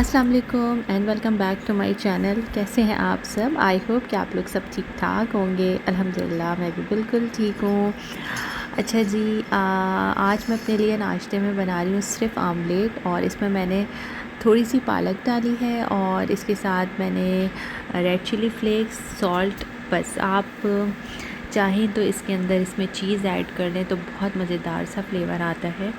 अस्सलाम वालेकुम and welcome back to my channel. कैसे हैं आप सब? आई होप कि आप लोग सब ठीक ठाक होंगे। अल्हम्दुलिल्लाह मैं भी बिल्कुल ठीक हूँ। अच्छा जी, आज मैं अपने लिए नाश्ते में बना रही हूँ सिर्फ आमलेट, और इसमें मैंने थोड़ी सी पालक डाली है और इसके साथ मैंने रेड चिली फ्लेक्स, सॉल्ट, बस आप चाहें तो इसके अंदर इसमें चीज़ ऐड कर लें तो बहुत मज़ेदार सा फ्लेवर आता है।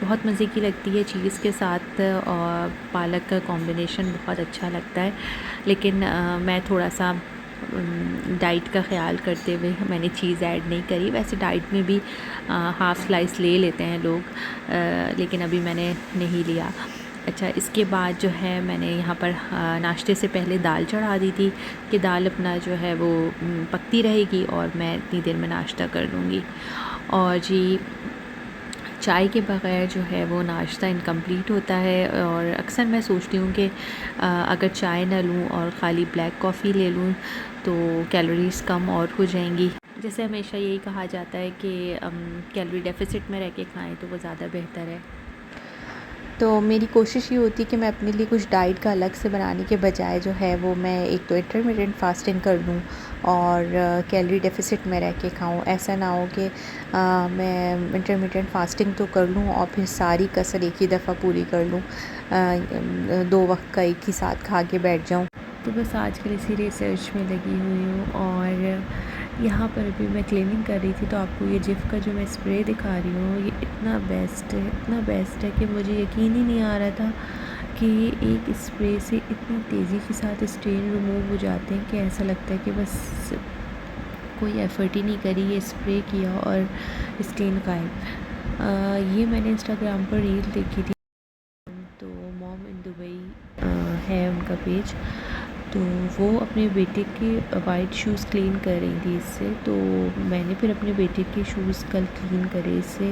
बहुत मज़े की लगती है चीज़ के साथ, और पालक का कॉम्बिनेशन बहुत अच्छा लगता है। लेकिन मैं थोड़ा सा डाइट का ख़्याल करते हुए मैंने चीज़ ऐड नहीं करी। वैसे डाइट में भी हाफ़ स्लाइस ले लेते हैं लोग, लेकिन अभी मैंने नहीं लिया। अच्छा, इसके बाद जो है मैंने यहाँ पर नाश्ते से पहले दाल चढ़ा दी थी कि दाल अपना जो है वो पकती रहेगी और मैं इतनी देर में नाश्ता कर लूँगी। और जी, चाय के बग़ैर जो है वो नाश्ता इनकम्प्लीट होता है, और अक्सर मैं सोचती हूँ कि अगर चाय ना लूँ और ख़ाली ब्लैक कॉफ़ी ले लूँ तो कैलोरीज़ कम और हो जाएंगी। जैसे हमेशा यही कहा जाता है कि कैलोरी डेफ़िसिट में रह के खाएँ तो वो ज़्यादा बेहतर है। तो मेरी कोशिश ये होती है कि मैं अपने लिए कुछ डाइट का अलग से बनाने के बजाय जो है वो मैं एक तो इंटरमिटेंट फास्टिंग कर लूँ और कैलोरी डेफ़िसिट में रह के खाऊँ। ऐसा ना हो कि मैं इंटरमिटेंट फास्टिंग तो कर लूँ और फिर सारी कसर एक ही दफ़ा पूरी कर लूँ, 2 वक्त का एक ही साथ खा के बैठ जाऊँ। तो बस आजकल इसी रिसर्च में लगी हुई हूँ। और यहाँ पर अभी मैं क्लीनिंग कर रही थी तो आपको ये जिफ का जो मैं स्प्रे दिखा रही हूँ ये इतना बेस्ट है कि मुझे यकीन ही नहीं आ रहा था कि एक स्प्रे से इतनी तेज़ी के साथ स्टेन रिमूव हो जाते हैं कि ऐसा लगता है कि बस कोई एफ़र्ट ही नहीं करी, ये स्प्रे किया और स्टेन गायब। ये मैंने इंस्टाग्राम पर रील देखी थी, तो मॉम इन दुबई है उनका पेज, तो वो अपने बेटे के वाइट शूज़ क्लीन कर रही थी इससे। तो मैंने फिर अपने बेटे के शूज़ कल क्लीन करे, इससे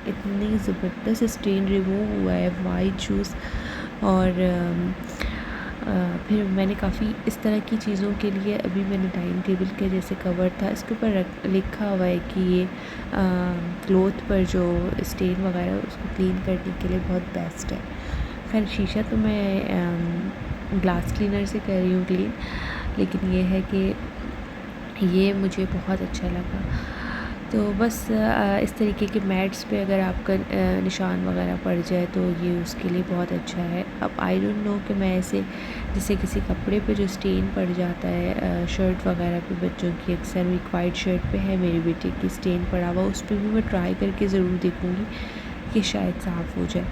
इतनी ज़बरदस्त स्टेन रिमूव हुआ है वाइट शूज़। और फिर मैंने काफ़ी इस तरह की चीज़ों के लिए अभी मैंने टाइम टेबल के जैसे कवर था इसके ऊपर लिखा हुआ है कि ये क्लोथ पर जो स्टेन वगैरह उसको क्लीन करने के लिए बहुत बेस्ट है। खैर शीशा तो मैं ग्लास क्लीनर से कर रही हूँ क्लीन, लेकिन ये है कि ये मुझे बहुत अच्छा लगा। तो बस इस तरीके के मैट्स पे अगर आपका निशान वगैरह पड़ जाए तो ये उसके लिए बहुत अच्छा है। अब आई डोंट नो कि मैं ऐसे जैसे किसी कपड़े पे जो स्टेन पड़ जाता है शर्ट वगैरह पे, बच्चों की अक्सर एक वाइट शर्ट पे है मेरे बेटे की स्टेन पड़ा हुआ, उस पर भी मैं ट्राई करके ज़रूर देखूँगी कि शायद साफ़ हो जाए।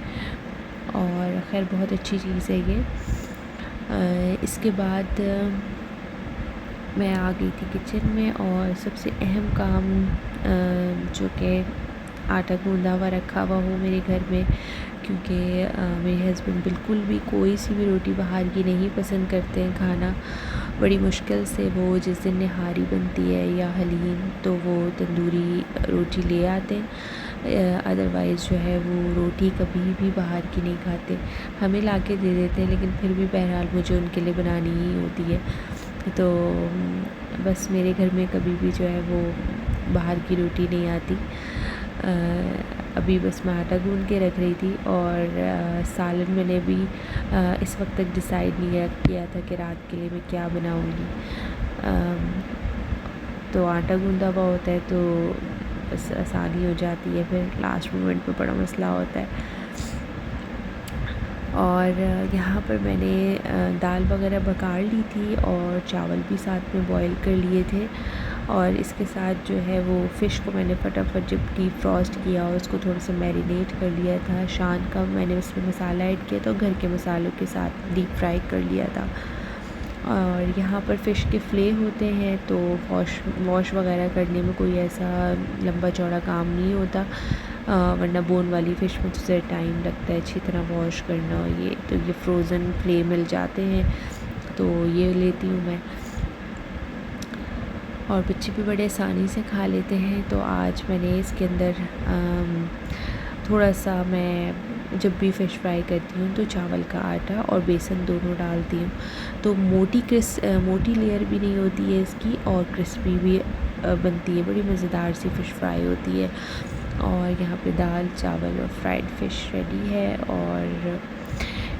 और ख़ैर बहुत अच्छी चीज़ है ये। इसके बाद मैं आ गई थी किचन में, और सबसे अहम काम जो कि आटा गूंदा हुआ रखा हुआ हो मेरे घर में, क्योंकि मेरे हस्बैंड बिल्कुल भी कोई सी भी रोटी बाहर की नहीं पसंद करते हैं खाना। बड़ी मुश्किल से वो जिस दिन निहारी बनती है या हलीम तो वो तंदूरी रोटी ले आते हैं, अदरवाइज़ जो है वो रोटी कभी भी बाहर की नहीं खाते। हमें ला के दे देते हैं, लेकिन फिर भी बहरहाल मुझे उनके लिए बनानी ही होती है। तो बस मेरे घर में कभी भी जो है वो बाहर की रोटी नहीं आती। अभी बस मैं आटा गूंद के रख रही थी, और सालन मैंने भी इस वक्त तक डिसाइड नहीं किया था कि रात के लिए मैं क्या बनाऊंगी। तो आटा गूंदा हुआ होता है तो बस आसानी हो जाती है, फिर लास्ट मोमेंट पे बड़ा मसला होता है। और यहाँ पर मैंने दाल वगैरह पका ली थी और चावल भी साथ में बॉईल कर लिए थे, और इसके साथ जो है वो फ़िश को मैंने फटाफट जब डीप फ्रॉस्ट किया और उसको थोड़ा सा मैरिनेट कर लिया था। शान का मैंने उसमें मसाला ऐड किया था और घर के मसालों के साथ डीप फ्राई कर लिया था। और यहाँ पर फ़िश के फ़िले होते हैं तो वॉश वगैरह करने में कोई ऐसा लंबा चौड़ा काम नहीं होता, वरना बोन वाली फ़िश में तो टाइम लगता है अच्छी तरह वॉश करना। ये तो ये फ्रोज़न फ़िले मिल जाते हैं तो ये लेती हूँ मैं, और बच्चे भी बड़े आसानी से खा लेते हैं। तो आज मैंने इसके अंदर थोड़ा सा मैं जब भी फ़िश फ्राई करती हूँ तो चावल का आटा और बेसन दोनों डालती हूँ, तो मोटी लेयर भी नहीं होती है इसकी और क्रिस्पी भी बनती है। बड़ी मज़ेदार सी फ़िश फ्राई होती है। और यहाँ पे दाल चावल और फ्राइड फ़िश रेडी है। और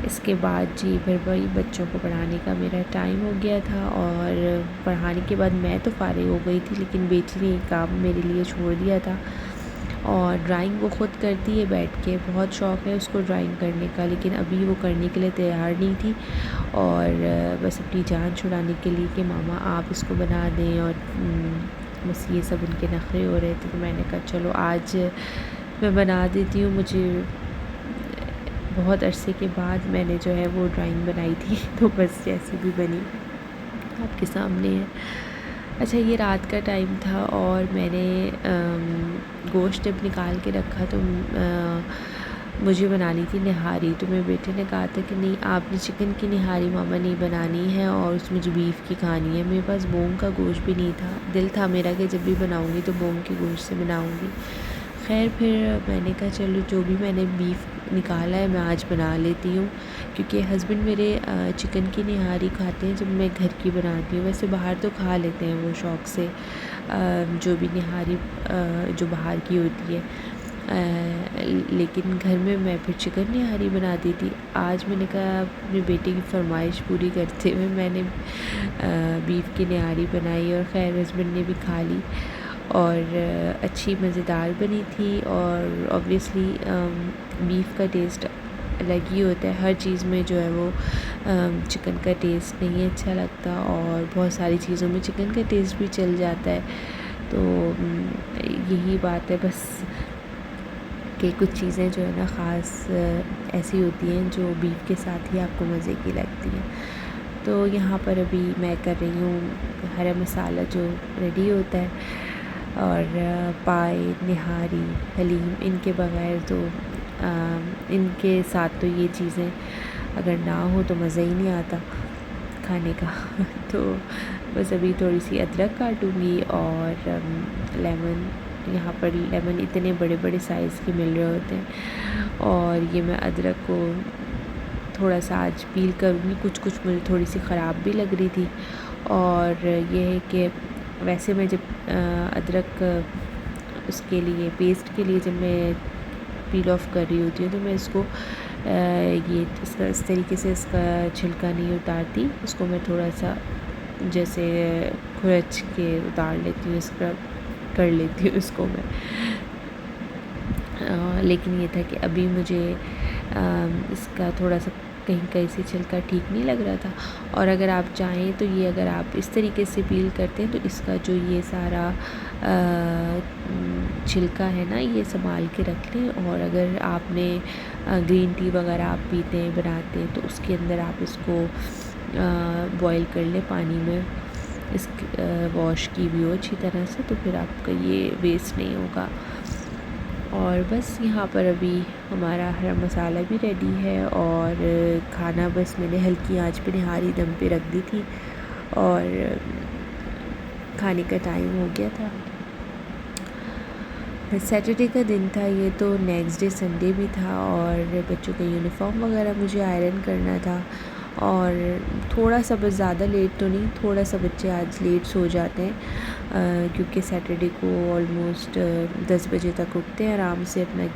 इसके बाद जी फिर वही बच्चों को पढ़ाने का मेरा टाइम हो गया था, और पढ़ाने के बाद मैं तो फारिग हो गई थी, लेकिन बेटी ने काम मेरे लिए छोड़ दिया था। और ड्राइंग वो ख़ुद करती है बैठ के, बहुत शौक़ है उसको ड्राइंग करने का, लेकिन अभी वो करने के लिए तैयार नहीं थी, और बस अपनी जान छुड़ाने के लिए कि मामा आप इसको बना दें, और बस ये सब उनके नखरे हो रहे थे। तो मैंने कहा चलो आज मैं बना देती हूँ। मुझे बहुत अरसे के बाद मैंने जो है वो ड्राइंग बनाई थी, तो बस जैसी भी बनी आपके सामने है। अच्छा, ये रात का टाइम था और मैंने गोश्त जब निकाल के रखा तो मुझे बनानी थी निहारी। तो मेरे बेटे ने कहा था कि नहीं, आपने चिकन की निहारी मामा नहीं बनानी है, और उसमें जो बीफ की खानी है। मेरे पास बोंग का गोश्त भी नहीं था। दिल था मेरा कि जब भी बनाऊँगी तो बोंग के गोश्त से बनाऊँगी। खैर फिर मैंने कहा चलो जो भी मैंने बीफ निकाला है मैं आज बना लेती हूँ, क्योंकि हस्बैंड मेरे चिकन की निहारी खाते हैं जब मैं घर की बनाती हूँ। वैसे बाहर तो खा लेते हैं वो शौक़ से, जो भी निहारी जो बाहर की होती है, लेकिन घर में मैं फिर चिकन निहारी बनाती थी। आज मैंने कहा अपने बेटे की फरमाइश पूरी करते हुए मैंने बीफ की निहारी बनाई, और खैर हस्बैंड ने भी खा ली, और अच्छी मज़ेदार बनी थी। और ऑब्वियसली बीफ का टेस्ट अलग ही होता है, हर चीज़ में जो है वो चिकन का टेस्ट नहीं अच्छा लगता, और बहुत सारी चीज़ों में चिकन का टेस्ट भी चल जाता है। तो यही बात है बस कि कुछ चीज़ें जो है ना ख़ास ऐसी होती हैं जो बीफ के साथ ही आपको मज़े की लगती हैं। तो यहाँ पर अभी मैं कर रही हूँ हरा मसाला जो रेडी होता है, और पाए, निहारी, हलीम, इनके बग़ैर तो इनके साथ तो ये चीज़ें अगर ना हो तो मज़ा ही नहीं आता खाने का। तो बस अभी थोड़ी सी अदरक काटूँगी, और लेमन, यहाँ पर लेमन इतने बड़े बड़े साइज़ के मिल रहे होते हैं, और ये मैं अदरक को थोड़ा सा आज पील करूँगी। कुछ कुछ मुझे थोड़ी सी ख़राब भी लग रही थी, और ये है कि वैसे मैं जब अदरक उसके लिए पेस्ट के लिए जब मैं पील ऑफ कर रही होती हूँ तो मैं इसको ये इसका इस तरीके से इसका छिलका नहीं उतारती, उसको मैं थोड़ा सा जैसे खुरच के उतार लेती हूँ, स्क्रब कर लेती हूँ उसको मैं। लेकिन ये था कि अभी मुझे इसका थोड़ा सा कहीं कहीं से छिलका ठीक नहीं लग रहा था, और अगर आप चाहें तो ये अगर आप इस तरीके से पील करते हैं तो इसका जो ये सारा छिलका है ना ये संभाल के रख लें। और अगर आपने ग्रीन टी वगैरह आप पीते हैं बनाते हैं तो उसके अंदर आप इसको बॉईल कर लें पानी में, इस वॉश की भी हो अच्छी तरह से, तो फिर आपका ये वेस्ट नहीं होगा। और बस यहाँ पर अभी हमारा हरा मसाला भी रेडी है, और खाना बस मैंने हल्की आंच पे निहारी दम पे रख दी थी, और खाने का टाइम हो गया था। सैटरडे का दिन था ये, तो नेक्स्ट डे संडे भी था, और बच्चों का यूनिफॉर्म वगैरह मुझे आयरन करना था। और थोड़ा सा, बस ज़्यादा लेट तो नहीं, थोड़ा सा बच्चे आज लेट सो जाते हैं, क्योंकि सैटरडे को ऑलमोस्ट 10 बजे तक उठते हैं आराम से अपना,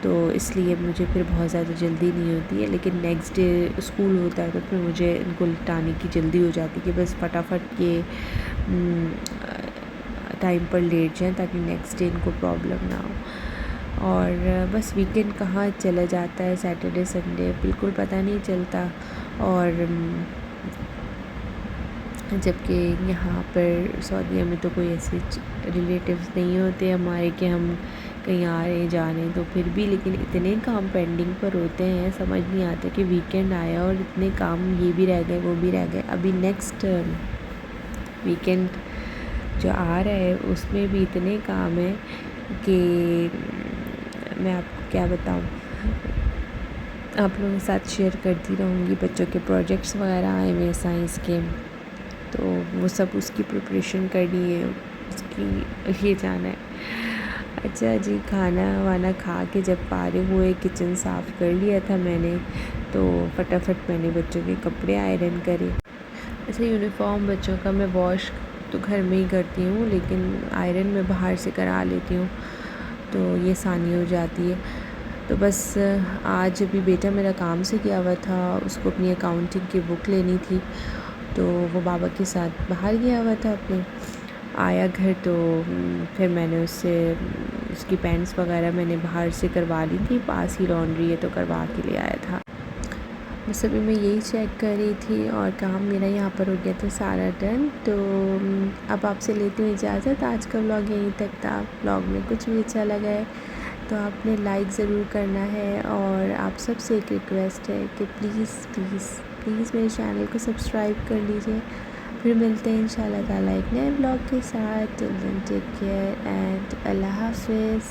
तो इसलिए मुझे फिर बहुत ज़्यादा जल्दी नहीं होती है। लेकिन नेक्स्ट डे स्कूल होता है तो फिर मुझे इनको लिटाने की जल्दी हो जाती है कि बस फटाफट ये टाइम पर लेट जाएँ ताकि नेक्स्ट डे इनको प्रॉब्लम ना हो। और बस वीकेंड कहाँ चला जाता है, सैटरडे संडे बिल्कुल पता नहीं चलता। और जबकि यहाँ पर सऊदीया में तो कोई ऐसे रिलेटिव्स नहीं होते हमारे कि हम कहीं आ रहे हैं जा रहे हैं, तो फिर भी लेकिन इतने काम पेंडिंग पर होते हैं, समझ नहीं आता कि वीकेंड आया और इतने काम ये भी रह गए वो भी रह गए। अभी नेक्स्ट वीकेंड जो आ रहा है उसमें भी इतने काम हैं कि मैं आपको क्या बताऊँ, आप लोगों के साथ शेयर करती रहूँगी। बच्चों के प्रोजेक्ट्स वगैरह आए हुए साइंस के, तो वो सब उसकी प्रिपरेशन करनी है, उसकी लिए जाना है। अच्छा जी, खाना वाना खा के जब फारिग हुए, किचन साफ़ कर लिया था मैंने, तो फटाफट मैंने बच्चों के कपड़े आयरन करे। अच्छा, यूनिफॉर्म बच्चों का मैं वॉश तो घर में ही करती हूँ, लेकिन आयरन मैं बाहर से करा लेती हूँ, तो ये आसानी हो जाती है। तो बस आज अभी बेटा मेरा काम से गया हुआ था, उसको अपनी अकाउंटिंग की बुक लेनी थी, तो वो बाबा के साथ बाहर गया हुआ था अपने। आया घर तो फिर मैंने उससे उसकी पैंट्स वगैरह मैंने बाहर से करवा ली थी, पास ही लॉन्ड्री है तो करवा के ले आया था। बस अभी मैं यही चेक कर रही थी और काम मेरा यहाँ पर हो गया था सारा डन। तो अब आपसे लेती हूँ इजाज़त। आज का व्लॉग यहीं तक था। व्लॉग में कुछ भी अच्छा लगा है तो आपने लाइक ज़रूर करना है, और आप सबसे एक रिक्वेस्ट है कि प्लीज़ प्लीज़ प्लीज़ मेरे चैनल को सब्सक्राइब कर लीजिए। फिर मिलते हैं इंशाल्लाह ताला एक नए व्लॉग के साथ। Till then take care and अल्लाह हाफ़िज़।